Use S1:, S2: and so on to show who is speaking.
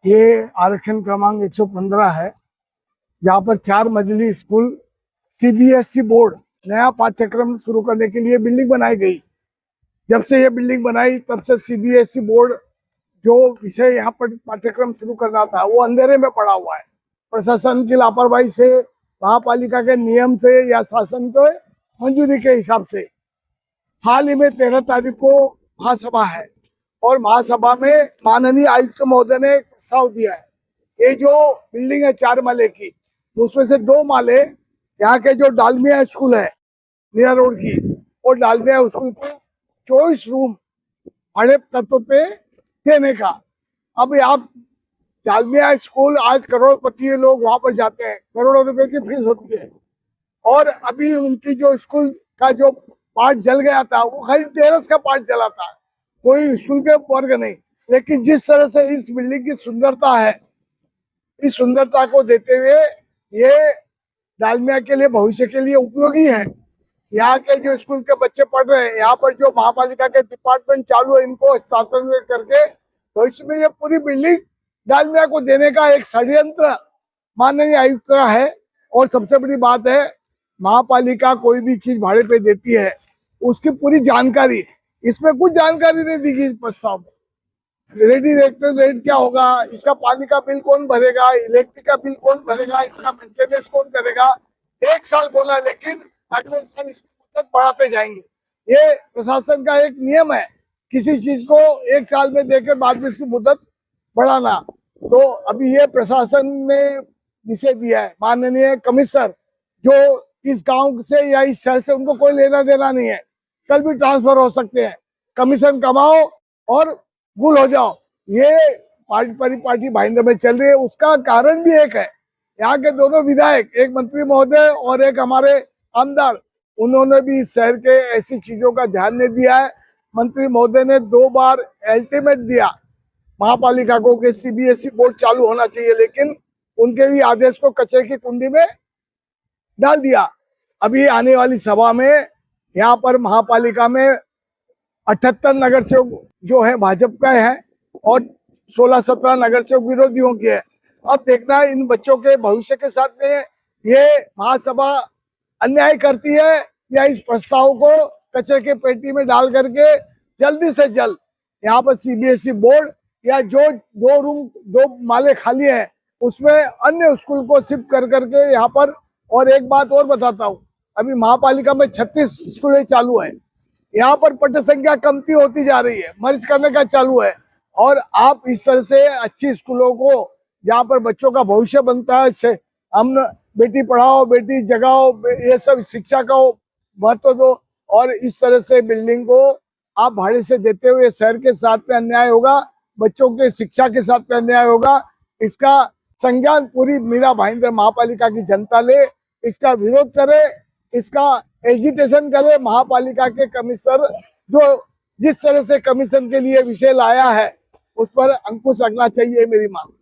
S1: ये आरक्षण क्रमांक 115 है, जहाँ पर 4 मंजिली स्कूल सीबीएसई बोर्ड नया पाठ्यक्रम शुरू करने के लिए बिल्डिंग बनाई गई। जब से ये बिल्डिंग बनाई तब से सीबीएसई बोर्ड जो विषय यहाँ पर पाठ्यक्रम शुरू करना था वो अंधेरे में पड़ा हुआ है। प्रशासन की लापरवाही से, महापालिका के नियम से या शासन के मंजूरी के हिसाब से हाल ही में 13 तारीख को महासभा है और महासभा में माननीय आयुक्त महोदय ने प्रस्ताव दिया है। ये जो बिल्डिंग है 4 माले की, उसमें से 2 माले यहाँ के जो डालमिया स्कूल है मीरा रोड की, और डालमिया स्कूल को 24 रूम भाड़े तत्व पे देने का। अब आप डालमिया स्कूल आज करोड़पति लोग वहां पर जाते हैं, करोड़ों रुपए की फीस होती है, और अभी उनकी जो स्कूल का जो पार्ट जल गया था वो खाली टेरेस का पार्ट जला था, कोई स्कूल के वर्ग नहीं। लेकिन जिस तरह से इस बिल्डिंग की सुंदरता है, इस सुंदरता को देते हुए ये डालमिया के लिए भविष्य के लिए उपयोगी है। यहाँ के जो स्कूल के बच्चे पढ़ रहे हैं, यहाँ पर जो महापालिका के डिपार्टमेंट चालू है, इनको स्थानांतरित करके भविष्य में ये पूरी बिल्डिंग डालमिया को देने का एक षड्यंत्र माननीय आयुक्त का है। और सबसे बड़ी बात है, महापालिका कोई भी चीज भाड़े पे देती है उसकी पूरी जानकारी, इसमें कुछ जानकारी नहीं दी गई प्रस्ताव में। रेट क्या होगा, इसका पानी का बिल कौन भरेगा, इलेक्ट्रिक का बिल कौन भरेगा, इसका मेंटेनेंस कौन करेगा। 1 साल बोला, लेकिन अगले साल इसकी मुद्दत बढ़ाते जाएंगे। ये प्रशासन का एक नियम है, किसी चीज को 1 साल में देकर बाद में इसकी मुद्दत बढ़ाना। तो अभी ये प्रशासन ने विषय दिया है, माननीय कमिश्नर जो इस गांव से या इस शहर से उनको कोई लेना देना नहीं है, कल भी ट्रांसफर हो सकते हैं। कमीशन कमाओ और गुल हो जाओ, ये पार्टी भाईंद्र में चल रही है। उसका कारण भी एक है, यहाँ के दोनों विधायक, एक मंत्री महोदय और एक हमारे आमदार, उन्होंने भी इस शहर के ऐसी चीजों का ध्यान नहीं दिया है। मंत्री महोदय ने 2 बार अल्टीमेट दिया महापालिका को कि सीबीएसई बोर्ड चालू होना चाहिए, लेकिन उनके भी आदेश को कचरे की कुंडी में डाल दिया। अभी आने वाली सभा में यहाँ पर महापालिका में 78 नगर सेवक जो है भाजपा का है और 16-17 नगर सेवक विरोधियों के है। अब देखना है इन बच्चों के भविष्य के साथ में ये महासभा अन्याय करती है या इस प्रस्ताव को कचरे के पेटी में डाल करके जल्दी से जल्द यहाँ पर सीबीएसई बोर्ड या जो 2 माले खाली है उसमें अन्य स्कूल को शिफ्ट कर करके यहाँ पर। और एक बात और बताता हूँ, अभी महापालिका में 36 स्कूलें चालू है, यहाँ पर पट संख्या कमती होती जा रही है, मर्ज करने का चालू है। और आप इस तरह से अच्छी स्कूलों को जहाँ पर बच्चों का भविष्य बनता है, हम बेटी पढ़ाओ बेटी जगाओ, ये सब शिक्षा का महत्व दो, और इस तरह से बिल्डिंग को आप भाड़े से देते हुए शहर के साथ में अन्याय होगा, बच्चों के शिक्षा के साथ में अन्याय होगा। इसका संज्ञान पूरी मीरा भाईंदर महापालिका की जनता ले, इसका विरोध करे, इसका एजिटेशन करे। महापालिका के कमिश्नर जो जिस तरह से कमीशन के लिए विषय लाया है उस पर अंकुश लगना चाहिए, मेरी मांग।